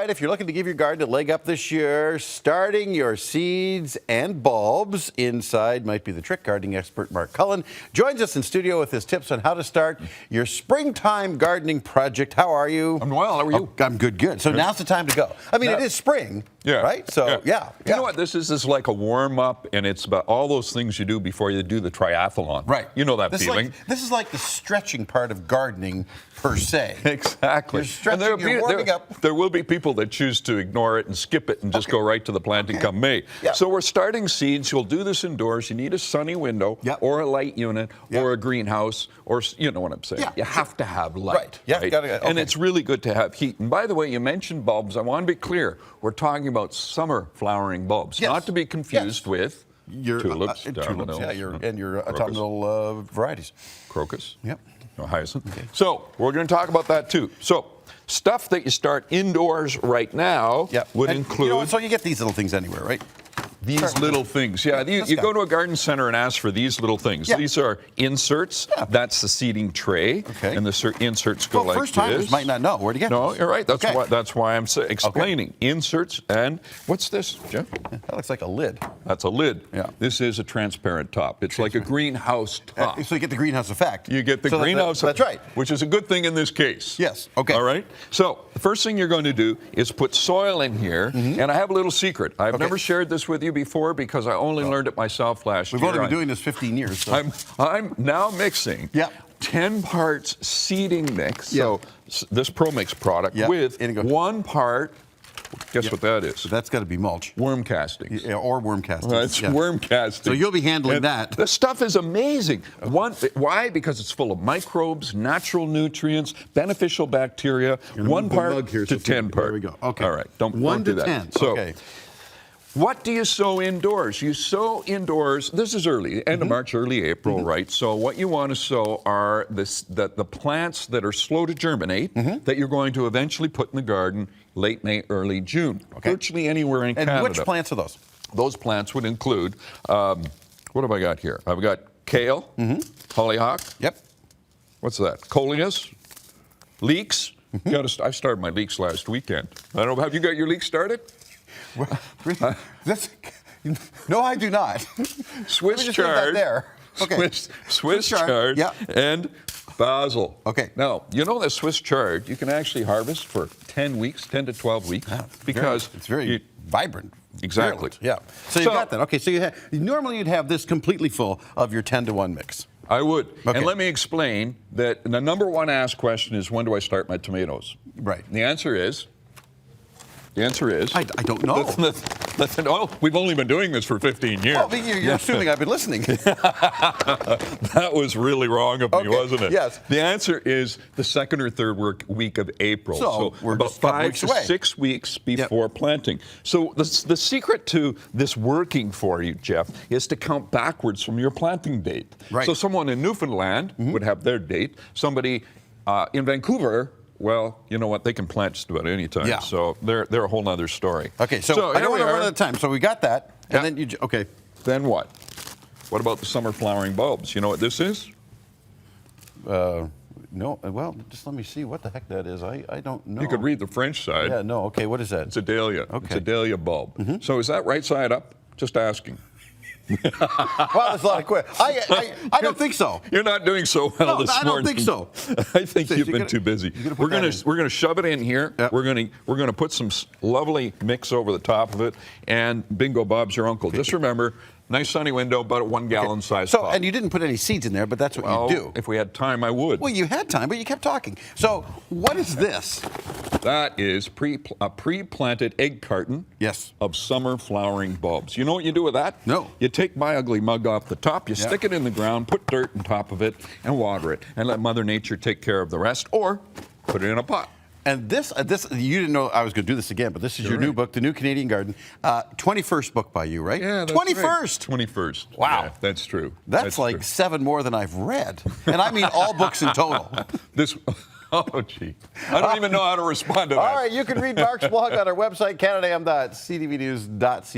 right, if you're looking to give your garden a leg up this year, starting your seeds and bulbs inside might be the trick. Gardening expert Mark Cullen joins us in studio with his tips on how to start your springtime gardening project. How are you? I'm well. How are you? I'm good. So now's the time to go. I mean, it is spring, right? So, yeah. You know what? This is like a warm-up, and it's about all those things you do before you do the triathlon. Right. You know that feeling. This is like the stretching part of gardening, per se. Exactly. You're stretching, you're warming up. There will be people that choose to ignore it and skip it and just go right to the planting come May. Yeah. So we're starting seeds. You'll do this indoors. You need a sunny window or a light unit or a greenhouse, or you know what I'm saying. You have to have light. Right. Yeah. Right? And it's really good to have heat. And by the way, you mentioned bulbs. I want to be clear. We're talking about summer flowering bulbs, not to be confused with your tulips, and your autumnal varieties. Crocus. Yep. Hyacinth. Okay. So we're going to talk about that too. So stuff that you start indoors right now would include. You know, so you get these little things anywhere, right? These little things, you go to a garden center and ask for these little things. These are inserts. That's the seeding tray, and the inserts go like this. First timers might not know where to get. No, you're right. That's why I'm explaining inserts. And what's this, Jeff? That looks like a lid. That's a lid. Yeah. This is a transparent top. It's like a greenhouse top. So you get the greenhouse effect. You get the greenhouse effect. That's right. Which is a good thing in this case. Yes. Okay. All right. So the first thing you're going to do is put soil in here. And I have a little secret. I've never shared this with you before because I only learned it myself last year. We've only been doing this 15 years. So. I'm now mixing 10 parts seeding mix, so this Pro Mix product, with 1 part, guess what that is? So that's got to be mulch. Worm castings. Or worm castings. It's worm castings. So you'll be handling that. The stuff is amazing. Why? Because it's full of microbes, natural nutrients, beneficial bacteria. 1 part to 10 parts. There we go. Okay. All right. Don't 1 do to that. 10. So, okay. What do you sow indoors? You sow indoors, this is early, end of March, early April, right? So what you want to sow are the plants that are slow to germinate that you're going to eventually put in the garden late May, early June. Virtually anywhere in Canada. And which plants are those? Those plants would include, what have I got here? I've got kale, hollyhock. Yep. What's that? Coleus, leeks. I started my leeks last weekend. I don't know, have you got your leeks started? No, I do not. Swiss chard. Okay. Swiss chard and basil. Okay. Now, you know that Swiss chard you can actually harvest for 10 weeks, 10 to 12 weeks, because it's very vibrant. Exactly. Yeah. So you got that. Okay. So normally you'd have this completely full of your 10-to-1 mix. I would. Okay. And let me explain that the number one asked question is, when do I start my tomatoes? Right. The answer is. I don't know. We've only been doing this for 15 years. Well, you're assuming I've been listening. That was really wrong of me, wasn't it? Yes. The answer is the second or third week of April. So we're about 5 to 6 weeks before planting. So the secret to this working for you, Jeff, is to count backwards from your planting date. Right. So someone in Newfoundland would have their date. Somebody in Vancouver, well, you know what? They can plant just about any time. Yeah. So they're a whole other story. Okay, so I don't want to run out of time. So we got that. And then okay. Then what? What about the summer flowering bulbs? You know what this is? No. Well, just let me see what the heck that is. I don't know. You could read the French side. Yeah, no. Okay, what is that? It's a dahlia. Okay. It's a dahlia bulb. So is that right side up? Just asking. Wow, there's a lot of questions. I don't think so. You're not doing so well this morning. I don't think so. I think you've been too busy. We're gonna shove it in here. Yep. We're gonna put some lovely mix over the top of it, and bingo, Bob's your uncle. Just remember, nice sunny window, about a 1 gallon size pot. And you didn't put any seeds in there, but that's what you do. If we had time, I would. Well, you had time, but you kept talking. So what is this? That is a pre-planted egg carton of summer flowering bulbs. You know what you do with that? No. You take my ugly mug off the top, you stick it in the ground, put dirt on top of it, and water it, and let Mother Nature take care of the rest, or put it in a pot. And this you didn't know I was going to do this again, but this is your new book, The New Canadian Garden. 21st book by you, right? Yeah, that's 21st. Right. 21st. Wow. Yeah, that's true. That's like true. 7 more than I've read. And I mean all books in total. Oh, gee. I don't even know how to respond to that. All right, you can read Mark's blog on our website, canadam.cdvnews.ca.